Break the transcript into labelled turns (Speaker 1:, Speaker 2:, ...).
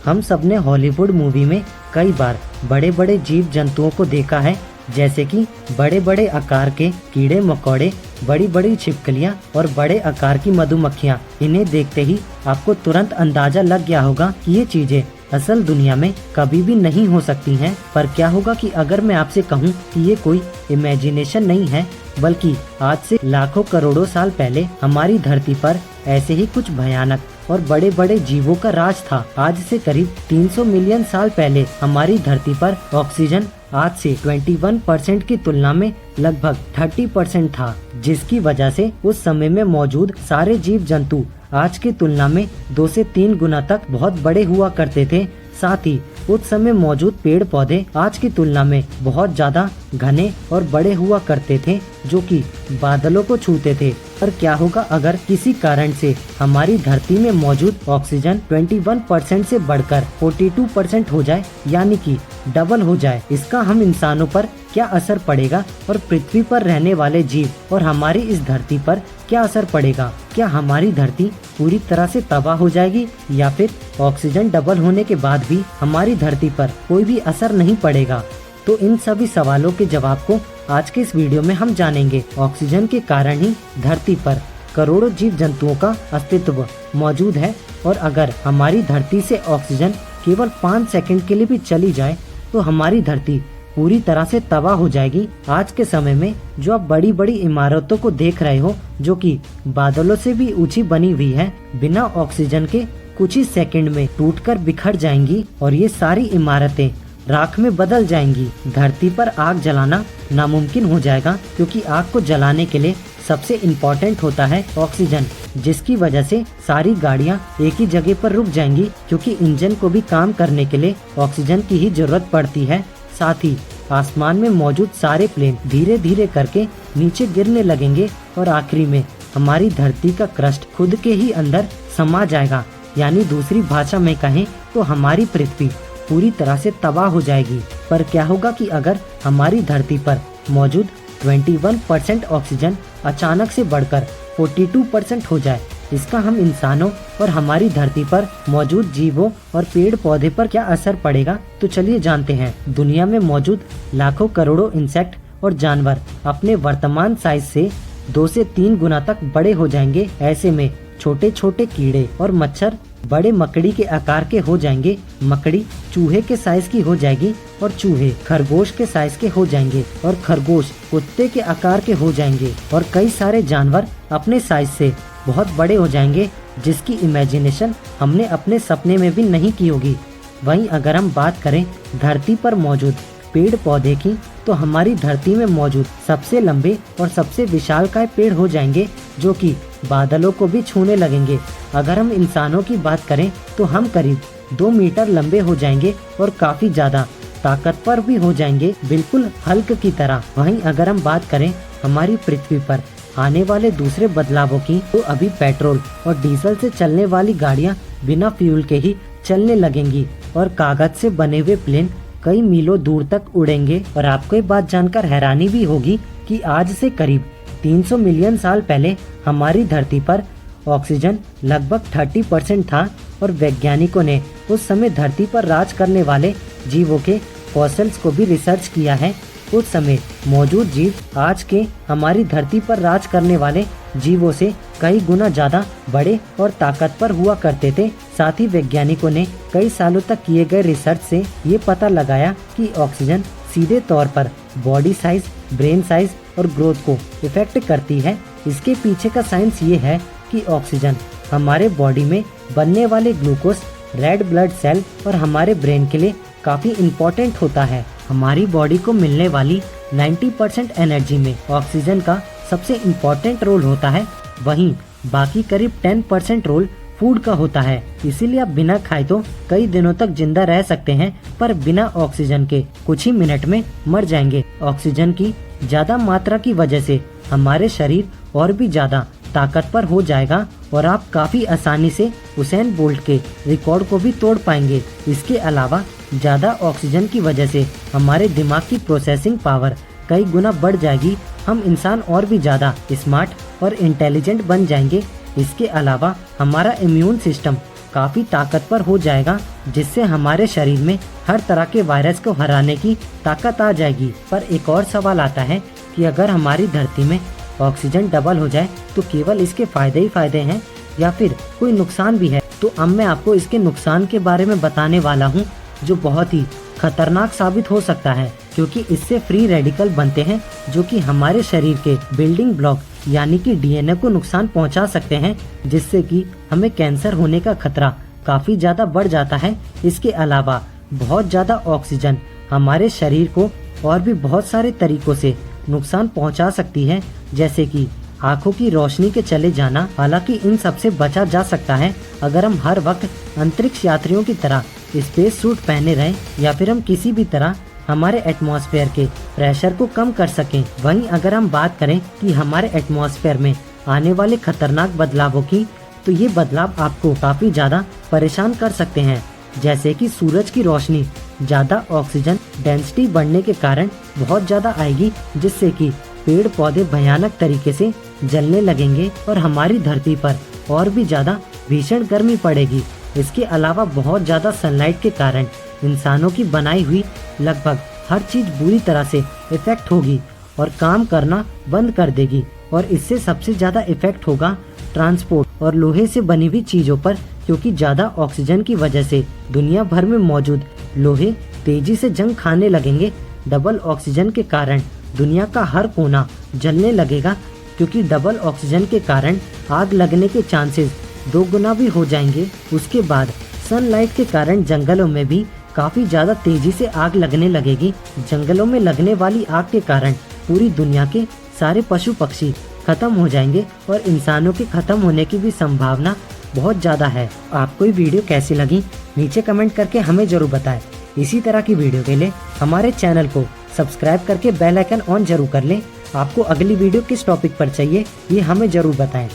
Speaker 1: हम सबने Hollywood movie में कई बार बड़े बड़े जीव जंतुओं को देखा है, जैसे कि बड़े बड़े आकार के कीड़े मकोड़े, बड़ी बड़ी छिपकलियाँ और बड़े आकार की मधुमक्खियाँ। इन्हें देखते ही आपको तुरंत अंदाजा लग गया होगा कि ये चीजें असल दुनिया में कभी भी नहीं हो सकती हैं। पर क्या होगा कि अगर मैं आपसे कहूँ कि ये कोई इमेजिनेशन नहीं है, बल्कि आज से लाखों करोड़ों साल पहले हमारी धरती पर ऐसे ही कुछ भयानक और बड़े बड़े जीवों का राज था। आज से करीब 300 मिलियन साल पहले हमारी धरती पर ऑक्सीजन आज से 21% की तुलना में लगभग 30% था, जिसकी वजह से उस समय में मौजूद सारे जीव जंतु आज की तुलना में 2 से 3 गुना तक बहुत बड़े हुआ करते थे। साथ ही उस समय मौजूद पेड़ पौधे आज की तुलना में बहुत ज्यादा घने और बड़े हुआ करते थे, जो कि बादलों को छूते थे। पर क्या होगा अगर किसी कारण से हमारी धरती में मौजूद ऑक्सीजन 21% से बढ़कर 42% हो जाए, यानी कि डबल हो जाए। इसका हम इंसानों पर क्या असर पड़ेगा और पृथ्वी पर रहने वाले जीव और हमारी इस धरती पर क्या असर पड़ेगा? क्या हमारी धरती पूरी तरह से तबाह हो जाएगी, या फिर ऑक्सीजन डबल होने के बाद भी हमारी धरती पर कोई भी असर नहीं पड़ेगा? तो इन सभी सवालों के जवाब को आज के इस वीडियो में हम जानेंगे। ऑक्सीजन के कारण ही धरती पर करोड़ों जीव जंतुओं का अस्तित्व मौजूद है, और अगर हमारी धरती से ऑक्सीजन केवल 5 सेकंड के लिए भी चली जाए तो हमारी धरती पूरी तरह से तबाह हो जाएगी। आज के समय में जो आप बड़ी बड़ी इमारतों को देख रहे हो, जो कि बादलों से भी ऊंची बनी हुई है, बिना ऑक्सीजन के कुछ ही सेकंड में टूटकर बिखर जाएंगी और ये सारी इमारतें राख में बदल जाएंगी। धरती पर आग जलाना नामुमकिन हो जाएगा, क्योंकि आग को जलाने के लिए सबसे इम्पोर्टेंट होता है ऑक्सीजन, जिसकी वजह से सारी गाड़ियां एक ही जगह पर रुक जाएंगी, क्योंकि इंजन को भी काम करने के लिए ऑक्सीजन की ही जरूरत पड़ती है। साथ ही आसमान में मौजूद सारे प्लेन धीरे धीरे करके नीचे गिरने लगेंगे और आखिरी में हमारी धरती का क्रस्ट खुद के ही अंदर समा जाएगा। यानी दूसरी भाषा में कहें तो हमारी पृथ्वी पूरी तरह से तबाह हो जाएगी। पर क्या होगा कि अगर हमारी धरती पर मौजूद 21% ऑक्सीजन अचानक से बढ़कर 42% हो जाए? इसका हम इंसानों और हमारी धरती पर मौजूद जीवों और पेड़ पौधे पर क्या असर पड़ेगा? तो चलिए जानते हैं। दुनिया में मौजूद लाखों करोड़ों इंसेक्ट और जानवर अपने वर्तमान साइज से 2 से 3 गुना तक बड़े हो जाएंगे। ऐसे में छोटे छोटे कीड़े और मच्छर बड़े मकड़ी के आकार के हो जाएंगे, मकड़ी चूहे के साइज की हो जाएगी, और चूहे खरगोश के साइज के हो जाएंगे, और खरगोश कुत्ते के आकार के हो जाएंगे, और कई सारे जानवर अपने साइज से बहुत बड़े हो जाएंगे, जिसकी इमेजिनेशन हमने अपने सपने में भी नहीं की होगी। वहीं अगर हम बात करें धरती पर मौजूद पेड़ पौधे की, तो हमारी धरती में मौजूद सबसे लंबे और सबसे विशालकाय पेड़ हो जाएंगे, जो कि बादलों को भी छूने लगेंगे। अगर हम इंसानों की बात करें तो हम करीब 2 मीटर लंबे हो जाएंगे और काफी ज्यादा ताकतवर भी हो जाएंगे, बिल्कुल हल्क की तरह। वहीं अगर हम बात करें हमारी पृथ्वी पर आने वाले दूसरे बदलावों की, तो अभी पेट्रोल और डीजल से चलने वाली गाड़ियां बिना फ्यूल के ही चलने लगेंगी, और कागज से बने हुए प्लेन कई मीलों दूर तक उड़ेंगे। और आपको ये बात जानकर हैरानी भी होगी कि आज से करीब 300 मिलियन साल पहले हमारी धरती पर ऑक्सीजन लगभग 30% था, और वैज्ञानिकों ने उस समय धरती पर राज करने वाले जीवों के फॉसिल्स को भी रिसर्च किया है। उस समय मौजूद जीव आज के हमारी धरती पर राज करने वाले जीवों से कई गुना ज्यादा बड़े और ताकतवर हुआ करते थे। साथ ही वैज्ञानिकों ने कई सालों तक किए गए रिसर्च से ये पता लगाया कि ऑक्सीजन सीधे तौर पर बॉडी साइज, ब्रेन साइज और ग्रोथ को इफेक्ट करती है। इसके पीछे का साइंस ये है कि ऑक्सीजन हमारे बॉडी में बनने वाले ग्लूकोज, रेड ब्लड सेल और हमारे ब्रेन के लिए काफी इम्पोर्टेंट होता है। हमारी बॉडी को मिलने वाली 90% एनर्जी में ऑक्सीजन का सबसे इम्पोर्टेंट रोल होता है। वहीं बाकी करीब 10% रोल फूड का होता है। इसीलिए आप बिना खाए तो कई दिनों तक जिंदा रह सकते हैं, पर बिना ऑक्सीजन के कुछ ही मिनट में मर जाएंगे। ऑक्सीजन की ज्यादा मात्रा की वजह से हमारे शरीर और भी ज्यादा ताकतवर हो जाएगा, और आप काफी आसानी से हुसैन बोल्ट के रिकॉर्ड को भी तोड़ पाएंगे। इसके अलावा ज्यादा ऑक्सीजन की वजह से हमारे दिमाग की प्रोसेसिंग पावर कई गुना बढ़ जाएगी। हम इंसान और भी ज्यादा स्मार्ट और इंटेलिजेंट बन जाएंगे। इसके अलावा हमारा इम्यून सिस्टम काफी ताकतवर हो जाएगा जिससे हमारे शरीर में हर तरह के वायरस को हराने की ताकत आ जाएगी। पर एक और सवाल आता है कि अगर हमारी धरती में ऑक्सीजन डबल हो जाए तो केवल इसके फायदे ही फायदे हैं या फिर कोई नुकसान भी है। तो अब मैं आपको इसके नुकसान के बारे में बताने वाला हूँ, जो बहुत ही खतरनाक साबित हो सकता है, क्योंकि इससे फ्री रेडिकल बनते हैं जो कि हमारे शरीर के बिल्डिंग ब्लॉक यानी कि डीएनए को नुकसान पहुंचा सकते हैं, जिससे कि हमें कैंसर होने का खतरा काफी ज्यादा बढ़ जाता है। इसके अलावा बहुत ज्यादा ऑक्सीजन हमारे शरीर को और भी बहुत सारे तरीकों से नुकसान पहुंचा सकती है, जैसे कि आंखों की रोशनी के चले जाना। हालांकि इन सब से बचा जा सकता है अगर हम हर वक्त अंतरिक्ष यात्रियों की तरह स्पेस सूट पहने रहें या फिर हम किसी भी तरह हमारे एटमॉस्फेयर के प्रेशर को कम कर सकें। वहीं अगर हम बात करें कि हमारे एटमॉस्फेयर में आने वाले खतरनाक बदलावों की, तो ये बदलाव आपको काफी ज्यादा परेशान कर सकते हैं, जैसे कि सूरज की रोशनी ज्यादा ऑक्सीजन डेंसिटी बढ़ने के कारण बहुत ज्यादा आएगी, जिससे कि पेड़ पौधे भयानक तरीके से जलने लगेंगे और हमारी धरती पर और भी ज्यादा भीषण गर्मी पड़ेगी। इसके अलावा बहुत ज्यादा सनलाइट के कारण इंसानों की बनाई हुई लगभग हर चीज बुरी तरह से इफेक्ट होगी और काम करना बंद कर देगी। और इससे सबसे ज्यादा इफेक्ट होगा ट्रांसपोर्ट और लोहे से बनी हुई चीजों पर, क्योंकि ज्यादा ऑक्सीजन की वजह से दुनिया भर में मौजूद लोहे तेजी से जंग खाने लगेंगे। डबल ऑक्सीजन के कारण दुनिया का हर कोना जलने लगेगा, क्योंकि डबल ऑक्सीजन के कारण आग लगने के चांसेस 2 गुना भी हो जाएंगे। उसके बाद सनलाइट के कारण जंगलों में भी काफी ज्यादा तेजी से आग लगने लगेगी। जंगलों में लगने वाली आग के कारण पूरी दुनिया के सारे पशु पक्षी खत्म हो जाएंगे और इंसानों के खत्म होने की भी संभावना बहुत ज्यादा है। आपको ये वीडियो कैसी लगी नीचे कमेंट करके हमें जरूर बताएं। इसी तरह की वीडियो के लिए हमारे चैनल को सब्सक्राइब करके बेल आइकन ऑन जरूर कर लें। आपको अगली वीडियो किस टॉपिक पर चाहिए ये हमें जरूर बताएं।